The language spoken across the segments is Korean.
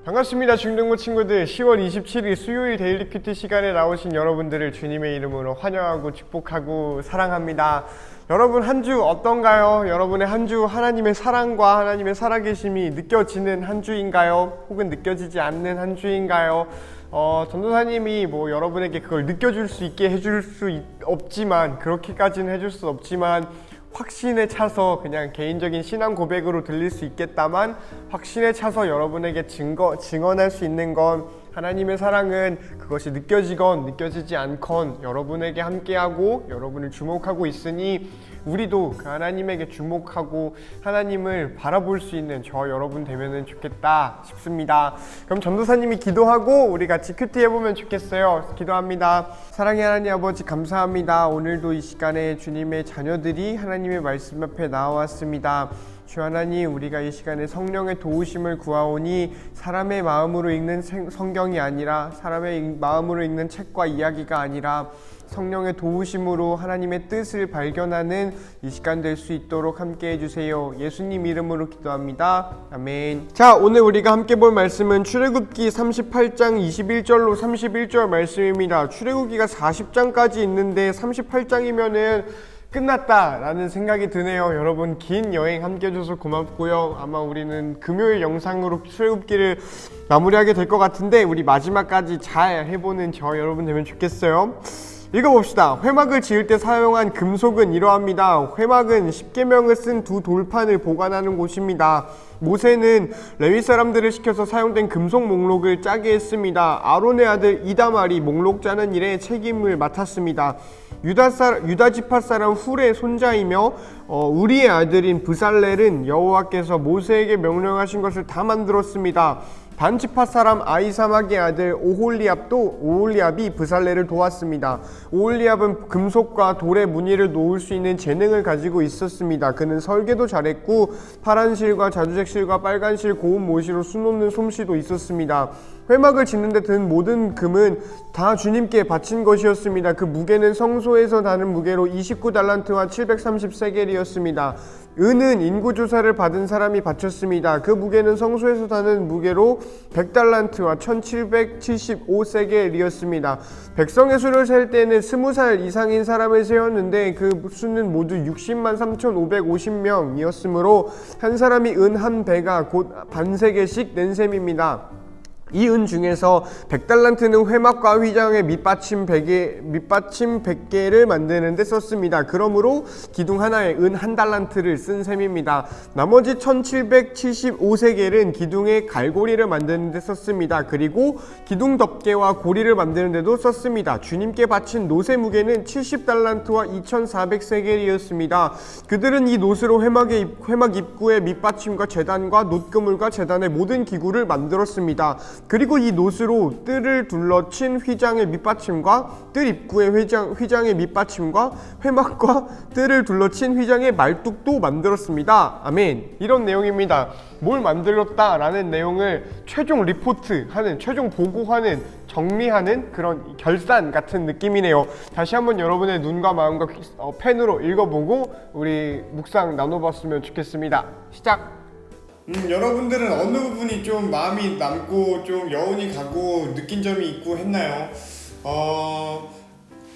반갑습니다. 중등부 친구들. 10월 27일 수요일 데일리 큐티 시간에 나오신 여러분들을 주님의 이름으로 환영하고 축복하고 사랑합니다. 여러분 한 주 어떤가요? 여러분의 한 주 하나님의 사랑과 하나님의 살아계심이 느껴지는 한 주인가요? 혹은 느껴지지 않는 한 주인가요? 전도사님이 여러분에게 그걸 느껴줄 수 있게 해줄 수 없지만, 그렇게까지는 해줄 수 없지만 확신에 차서 그냥 개인적인 신앙 고백으로 들릴 수 있겠다만, 확신에 차서 여러분에게 증언할 수 있는 건 하나님의 사랑은 그것이 느껴지건 느껴지지 않건 여러분에게 함께하고 여러분을 주목하고 있으니, 우리도 그 하나님에게 주목하고 하나님을 바라볼 수 있는 저 여러분 되면 좋겠다 싶습니다. 그럼 전도사님이 기도하고 우리 같이 큐티 해보면 좋겠어요. 기도합니다. 사랑의 하나님 아버지, 감사합니다. 오늘도 이 시간에 주님의 자녀들이 하나님의 말씀 앞에 나와왔습니다. 주 하나님, 우리가 이 시간에 성령의 도우심을 구하오니 사람의 마음으로 읽는 성경이 아니라, 사람의 마음으로 읽는 책과 이야기가 아니라 성령의 도우심으로 하나님의 뜻을 발견하는 이 시간 될 수 있도록 함께 해주세요. 예수님 이름으로 기도합니다. 아멘. 자, 오늘 우리가 함께 볼 말씀은 출애굽기 38장 21절로 31절 말씀입니다. 출애굽기가 40장까지 있는데 38장이면은 끝났다라는 생각이 드네요. 여러분, 긴 여행 함께 해줘서 고맙고요. 아마 우리는 금요일 영상으로 출애굽기를 마무리하게 될 것 같은데, 우리 마지막까지 잘 해보는 저 여러분 되면 좋겠어요. 읽어봅시다. 회막을 지을 때 사용한 금속은 이러합니다. 회막은 십계명을 쓴 두 돌판을 보관하는 곳입니다. 모세는 레위 사람들을 시켜서 사용된 금속 목록을 짜게 했습니다. 아론의 아들 이다말이 목록 짜는 일에 책임을 맡았습니다. 유다 지파 사람 훌의 손자이며 우리의 아들인 브살렐은 여호와께서 모세에게 명령하신 것을 다 만들었습니다. 단 지파 사람 아이사막의 아들 오홀리압이 브살렐을 도왔습니다. 오홀리압은 금속과 돌의 무늬를 놓을 수 있는 재능을 가지고 있었습니다. 그는 설계도 잘했고 파란 실과 자주색 실과 빨간 실, 고운 모시로 수놓는 솜씨도 있었습니다. 회막을 짓는 데 든 모든 금은 다 주님께 바친 것이었습니다. 그 무게는 성소에서 다는 무게로 29달란트와 730세겔이었습니다. 은은 인구조사를 받은 사람이 바쳤습니다. 그 무게는 성소에서 다는 무게로 100달란트와 1775세겔이었습니다. 백성의 수를 셀 때는 20살 이상인 사람을 세웠는데 그 수는 모두 60만 3,550명이었으므로 한 사람이 은 한 배가 곧 반세겔씩 낸 셈입니다. 이 은 중에서 100달란트는 회막과 휘장의 밑받침 100개를 만드는 데 썼습니다. 그러므로 기둥 하나에 은 한 달란트를 쓴 셈입니다. 나머지 1775세겔은 기둥의 갈고리를 만드는 데 썼습니다. 그리고 기둥 덮개와 고리를 만드는 데도 썼습니다. 주님께 바친 놋의 무게는 70달란트와 2400세겔이었습니다. 그들은 이 놋으로 회막 입구의 밑받침과 제단과 놋그물과 제단의 모든 기구를 만들었습니다. 그리고 이 놋으로 뜰을 둘러친 휘장의 밑받침과 뜰 입구의 휘장의 밑받침과 회막과 뜰을 둘러친 휘장의 말뚝도 만들었습니다. 아멘. 이런 내용입니다. 뭘 만들었다라는 내용을 최종 리포트하는, 최종 보고하는, 정리하는 그런 결산 같은 느낌이네요. 다시 한번 여러분의 눈과 마음과 펜으로 읽어보고 우리 묵상 나눠봤으면 좋겠습니다. 시작! 여러분들은 어느 부분이 좀 마음이 남고 좀 여운이 가고 느낀 점이 있고 했나요?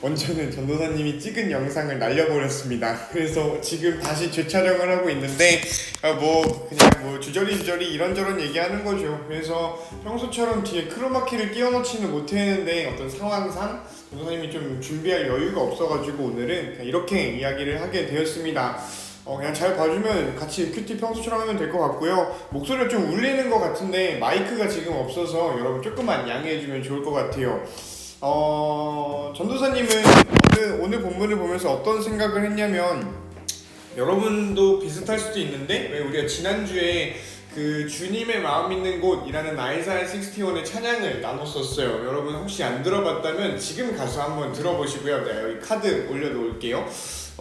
먼저는 전도사님이 찍은 영상을 날려버렸습니다. 그래서 지금 다시 재촬영을 하고 있는데 그냥 주저리 이런저런 얘기하는 거죠. 그래서 평소처럼 뒤에 크로마키를 끼워 넣지는 못했는데 어떤 상황상 전도사님이 좀 준비할 여유가 없어가지고 오늘은 그냥 이렇게 이야기를 하게 되었습니다. 그냥 잘 봐주면 같이 큐티 평소처럼 하면 될 것 같고요. 목소리가 좀 울리는 것 같은데 마이크가 지금 없어서 여러분 조금만 양해해주면 좋을 것 같아요. 전도사님은 오늘 본문을 보면서 어떤 생각을 했냐면, 여러분도 비슷할 수도 있는데 왜 우리가 지난주에 그 주님의 마음 있는 곳이라는 아이사야 61의 찬양을 나눴었어요. 여러분 혹시 안 들어봤다면 지금 가서 한번 들어보시고요. 내가 여기 카드 올려놓을게요.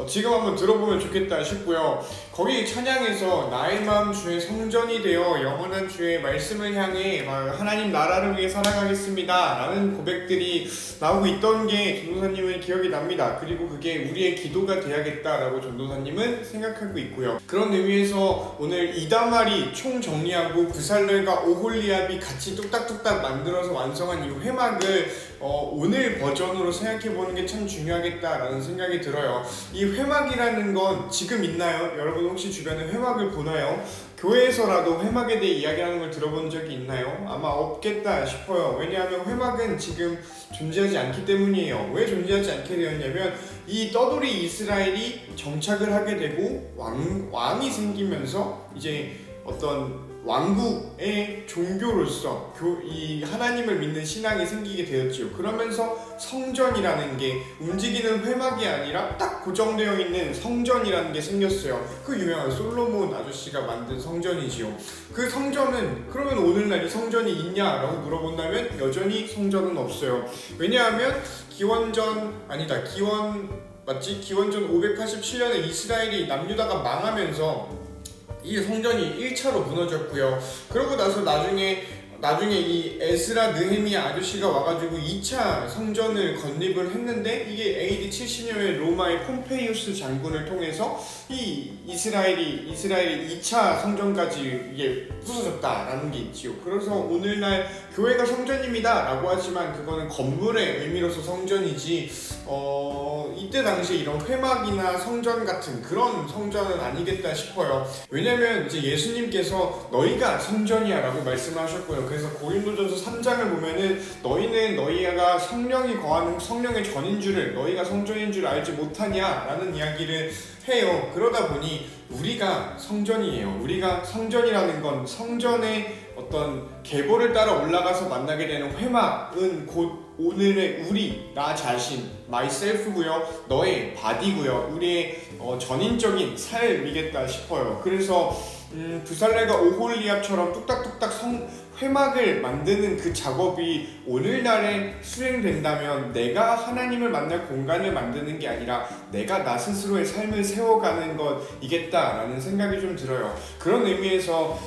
지금 한번 들어보면 좋겠다 싶고요. 거기 찬양에서 나의 마음 주의 성전이 되어 영원한 주의 말씀을 향해 하나님 나라를 위해 살아가겠습니다 라는 고백들이 나오고 있던 게 전도사님은 기억이 납니다. 그리고 그게 우리의 기도가 돼야겠다라고 전도사님은 생각하고 있고요. 그런 의미에서 오늘 이다말이 총정리하고 부살렐과 오홀리압이 같이 뚝딱뚝딱 만들어서 완성한 이 회막을 오늘 버전으로 생각해보는 게 참 중요하겠다라는 생각이 들어요. 이 회막이라는 건 지금 있나요? 여러분 혹시 주변에 회막을 보나요? 교회에서라도 회막에 대해 이야기하는 걸 들어본 적이 있나요? 아마 없겠다 싶어요. 왜냐하면 회막은 지금 존재하지 않기 때문이에요. 왜 존재하지 않게 되었냐면 이 떠돌이 이스라엘이 정착을 하게 되고 왕이 생기면서 이제 어떤 왕국의 종교로서 이 하나님을 믿는 신앙이 생기게 되었지요. 그러면서 성전이라는 게 움직이는 회막이 아니라 딱 고정되어 있는 성전이라는 게 생겼어요. 그 유명한 솔로몬 아저씨가 만든 성전이지요. 그 성전은 그러면 오늘날 이 성전이 있냐라고 물어본다면 여전히 성전은 없어요. 왜냐하면 기원전 587년에 이스라엘이 남유다가 망하면서 이 성전이 1차로 무너졌고요. 그러고 나서 나중에 이 에스라 느헤미야 아저씨가 와가지고 2차 성전을 건립을 했는데 이게 AD 70년에 로마의 폼페이우스 장군을 통해서 이 이스라엘이 2차 성전까지 이게 부서졌다라는 게 있지요. 그래서 오늘날 교회가 성전입니다 라고 하지만 그거는 건물의 의미로서 성전이지 이때 당시에 이런 회막이나 성전 같은 그런 성전은 아니겠다 싶어요. 왜냐면 이제 예수님께서 너희가 성전이야 라고 말씀하셨고요. 그래서 고린도전서 3장을 보면은 너희는 너희가 성령이 거하는 성령의 전인 줄을 너희가 성전인 줄 알지 못하냐 라는 이야기를 해요. 그러다 보니 우리가 성전이에요. 우리가 성전이라는 건 성전의 어떤 계보를 따라 올라가서 만나게 되는 회막은 곧 오늘의 우리, 나 자신, myself고요. 너의 body고요. 우리의 전인적인 삶이겠다 싶어요. 그래서 부살렐과 오홀리압처럼 뚝딱뚝딱 회막을 만드는 그 작업이 오늘날에 수행된다면 내가 하나님을 만날 공간을 만드는 게 아니라 내가 나 스스로의 삶을 세워가는 것이겠다라는 생각이 좀 들어요. 그런 의미에서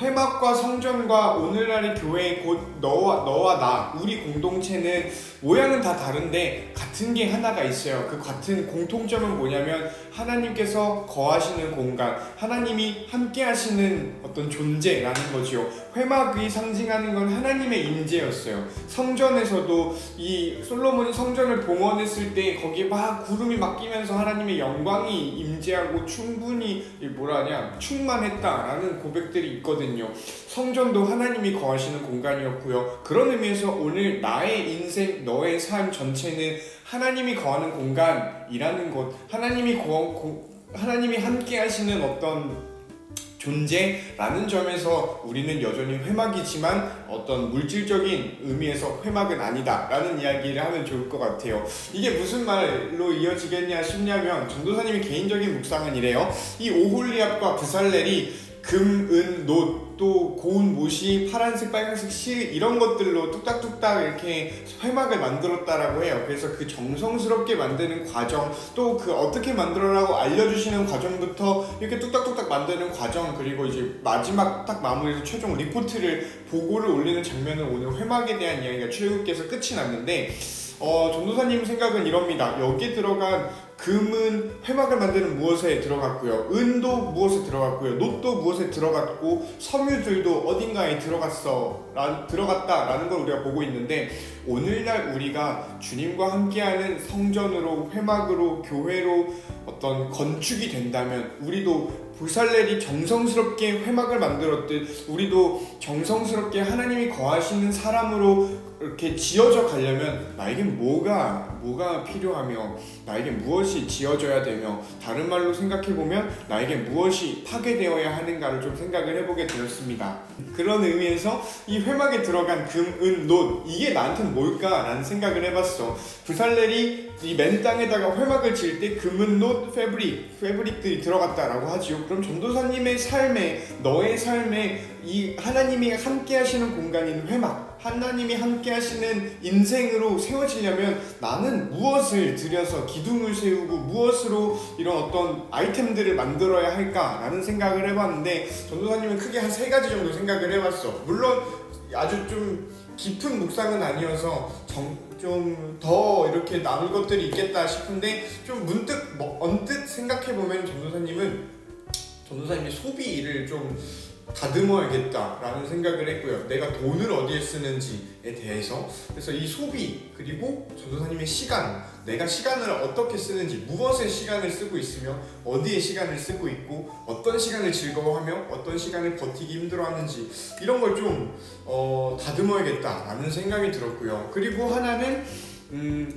회막과 성전과 오늘날의 교회 곧 너와 나 우리 공동체는 모양은 다 다른데 같은 게 하나가 있어요. 그 같은 공통점은 뭐냐면 하나님께서 거하시는 공간, 하나님이 함께 하시는 어떤 존재라는 거지요. 회막이 상징하는 건 하나님의 임재였어요. 성전에서도 이 솔로몬이 성전을 봉헌했을 때 거기에 막 구름이 막 끼면서 하나님의 영광이 임재하고 충분히 충만했다라는 고백들이 있거든요. 성전도 하나님이 거하시는 공간이었고요. 그런 의미에서 오늘 나의 인생, 너의 삶 전체는 하나님이 거하는 공간이라는 것, 하나님이 함께 하시는 어떤 존재라는 점에서 우리는 여전히 회막이지만 어떤 물질적인 의미에서 회막은 아니다 라는 이야기를 하면 좋을 것 같아요. 이게 무슨 말로 이어지겠냐 싶냐면 전도사님의 개인적인 묵상은 이래요. 이 오홀리압과 부살렐이 금, 은, 놋, 또 고운 못이 파란색, 빨간색 실 이런 것들로 뚝딱뚝딱 이렇게 회막을 만들었다라고 해요. 그래서 그 정성스럽게 만드는 과정, 또 그 어떻게 만들어라고 알려주시는 과정부터 이렇게 뚝딱뚝딱 만드는 과정, 그리고 이제 마지막 딱 마무리해서 최종 리포트를 보고를 올리는 장면은 오늘 회막에 대한 이야기가 출애굽기에서 끝이 났는데 전도사님 생각은 이럽니다. 여기에 들어간 금은 회막을 만드는 무엇에 들어갔고요. 은도 무엇에 들어갔고요. 놋도 무엇에 들어갔고 섬유들도 어딘가에 들어갔다라는 걸 우리가 보고 있는데 오늘날 우리가 주님과 함께하는 성전으로 회막으로 교회로 어떤 건축이 된다면 우리도 부살렐이 정성스럽게 회막을 만들었듯 우리도 정성스럽게 하나님이 거하시는 사람으로 이렇게 지어져 가려면 나에게 뭐가 필요하며 나에게 무엇이 지어져야 되며 다른 말로 생각해보면 나에게 무엇이 파괴되어야 하는가를 좀 생각을 해보게 되었습니다. 그런 의미에서 이 회막에 들어간 금, 은, 놋 이게 나한테는 뭘까라는 생각을 해봤어. 부살렐이 이 맨 땅에다가 회막을 지을 때 금, 은, 놋, 패브릭들이 들어갔다라고 하지요. 그럼 전도사님의 삶에 너의 삶에 이 하나님이 함께 하시는 공간인 회막 하나님이 함께 하시는 인생으로 세워지려면 나는 무엇을 들여서 기둥을 세우고 무엇으로 이런 어떤 아이템들을 만들어야 할까라는 생각을 해봤는데, 전도사님은 크게 한 3가지 정도 생각을 해봤어. 물론 아주 좀 깊은 묵상은 아니어서 좀 더 이렇게 나눌 것들이 있겠다 싶은데, 좀 문득 언뜻 생각해보면 전도사님의 소비를 좀 다듬어야겠다라는 생각을 했고요. 내가 돈을 어디에 쓰는지에 대해서. 그래서 이 소비, 그리고 전도사님의 시간, 내가 시간을 어떻게 쓰는지, 무엇에 시간을 쓰고 있으며 어디에 시간을 쓰고 있고, 어떤 시간을 즐거워하며 어떤 시간을 버티기 힘들어하는지, 이런 걸 좀 다듬어야겠다라는 생각이 들었고요. 그리고 하나는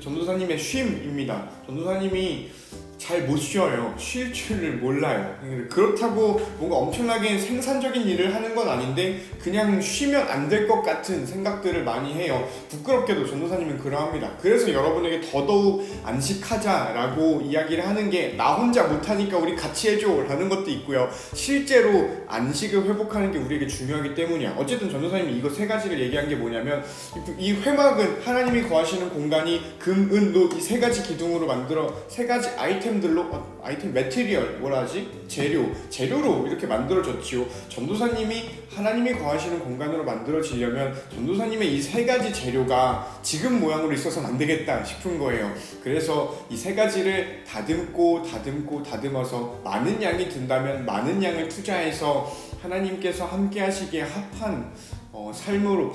전도사님의 쉼입니다. 전도사님이 잘 못 쉬어요. 쉴 줄을 몰라요. 그렇다고 뭔가 엄청나게 생산적인 일을 하는 건 아닌데 그냥 쉬면 안 될 것 같은 생각들을 많이 해요. 부끄럽게도 전도사님은 그러합니다. 그래서 여러분에게 더더욱 안식하자라고 이야기를 하는 게, 나 혼자 못하니까 우리 같이 해줘 라는 것도 있고요. 실제로 안식을 회복하는 게 우리에게 중요하기 때문이야. 어쨌든 전도사님이 이거 3가지를 얘기한 게 뭐냐면, 이 회막은 하나님이 거하시는 공간이 금, 은, 노, 이 3가지 기둥으로 만들어 3가지 아이템 매티리얼, 재료로 이렇게 만들어졌지요. 전도사님이 하나님이 거하시는 공간으로 만들어지려면 전도사님의 이 3가지 재료가 지금 모양으로 있어서는 안 되겠다 싶은 거예요. 그래서 이 3가지를 다듬어서 많은 양이 든다면 많은 양을 투자해서 하나님께서 함께 하시기에 합한 삶으로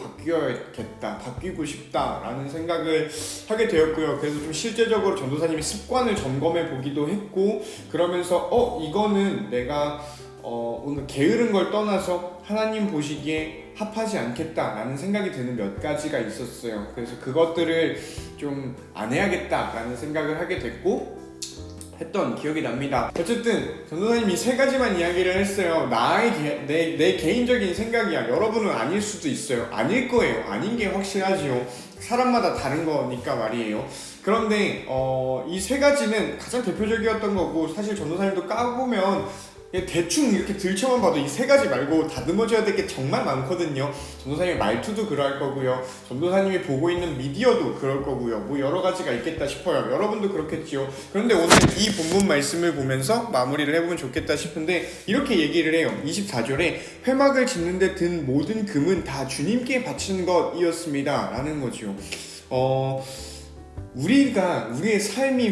바뀌고 싶다라는 생각을 하게 되었고요. 그래서 좀 실제적으로 전도사님이 습관을 점검해 보기도 했고, 그러면서 이거는 내가 오늘 게으른 걸 떠나서 하나님 보시기에 합하지 않겠다라는 생각이 드는 몇 가지가 있었어요. 그래서 그것들을 좀 안 해야겠다라는 생각을 하게 됐고 했던 기억이 납니다. 어쨌든 전도사님이 3가지만 이야기를 했어요. 내 개인적인 생각이야. 여러분은 아닐 수도 있어요. 아닐 거예요. 아닌 게 확실하지요. 사람마다 다른 거니까 말이에요. 그런데 이 3가지는 가장 대표적이었던 거고, 사실 전도사님도 까보면 대충 이렇게 들쳐만 봐도 이 3가지 말고 다듬어져야 될 게 정말 많거든요. 전도사님의 말투도 그럴 거고요. 전도사님이 보고 있는 미디어도 그럴 거고요. 뭐 여러 가지가 있겠다 싶어요. 여러분도 그렇겠지요. 그런데 오늘 이 본문 말씀을 보면서 마무리를 해보면 좋겠다 싶은데, 이렇게 얘기를 해요. 24절에 회막을 짓는 데 든 모든 금은 다 주님께 바친 것이었습니다 라는 거죠. 우리의 삶이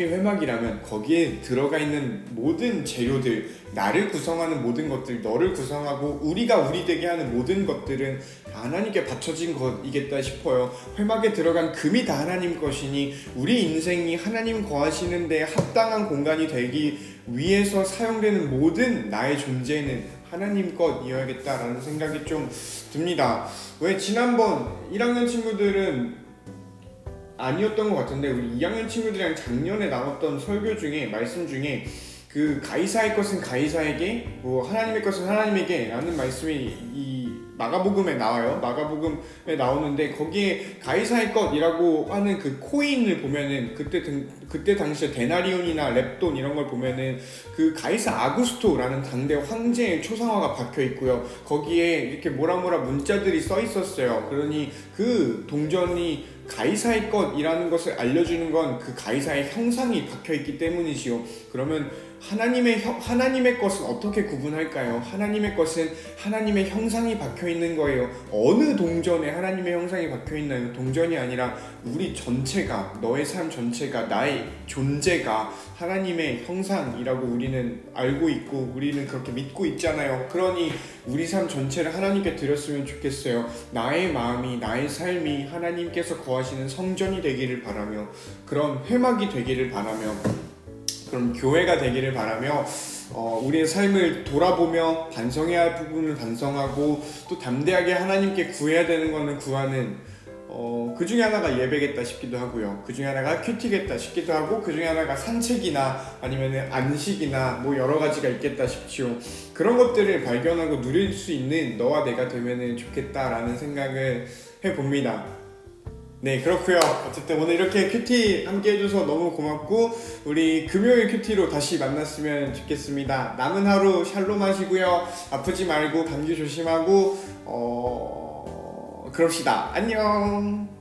회막이라면 거기에 들어가 있는 모든 재료들, 나를 구성하는 모든 것들, 너를 구성하고 우리가 우리 되게 하는 모든 것들은 다 하나님께 바쳐진 것이겠다 싶어요. 회막에 들어간 금이 다 하나님 것이니 우리 인생이 하나님 거하시는 데 합당한 공간이 되기 위해서 사용되는 모든 나의 존재는 하나님 것이어야겠다라는 생각이 좀 듭니다. 왜 지난번 1학년 친구들은 아니었던 것 같은데, 우리 2학년 친구들이랑 작년에 나눴던 설교 중에, 말씀 중에 그 가이사의 것은 가이사에게, 하나님의 것은 하나님에게 라는 말씀이 이 마가복음에 나와요. 마가복음에 나오는데, 거기에 가이사의 것이라고 하는 그 코인을 보면은, 그때 당시에 데나리온이나 렙돈 이런 걸 보면은 그 가이사 아구스토라는 당대 황제의 초상화가 박혀 있고요. 거기에 이렇게 뭐라 문자들이 써 있었어요. 그러니 그 동전이 가이사의 것이라는 것을 알려주는 건 그 가이사의 형상이 박혀있기 때문이지요. 그러면 하나님의 것은 어떻게 구분할까요? 하나님의 것은 하나님의 형상이 박혀있는 거예요. 어느 동전에 하나님의 형상이 박혀있나요? 동전이 아니라 우리 전체가, 너의 삶 전체가, 나의 존재가 하나님의 형상이라고 우리는 알고 있고 우리는 그렇게 믿고 있잖아요. 그러니 우리 삶 전체를 하나님께 드렸으면 좋겠어요. 나의 마음이, 나의 삶이 하나님께서 거하시는 성전이 되기를 바라며, 그런 회막이 되기를 바라며, 그럼 교회가 되기를 바라며, 우리의 삶을 돌아보며 반성해야 할 부분을 반성하고, 또 담대하게 하나님께 구해야 되는 거는 구하는, 그 중에 하나가 예배겠다 싶기도 하고요. 그 중에 하나가 큐티겠다 싶기도 하고, 그 중에 하나가 산책이나 아니면 안식이나 뭐 여러 가지가 있겠다 싶지요. 그런 것들을 발견하고 누릴 수 있는 너와 내가 되면 좋겠다라는 생각을 해봅니다. 네, 그렇고요. 어쨌든 오늘 이렇게 큐티 함께 해줘서 너무 고맙고, 우리 금요일 큐티로 다시 만났으면 좋겠습니다. 남은 하루 샬롬 하시고요. 아프지 말고 감기 조심하고 그럽시다. 안녕.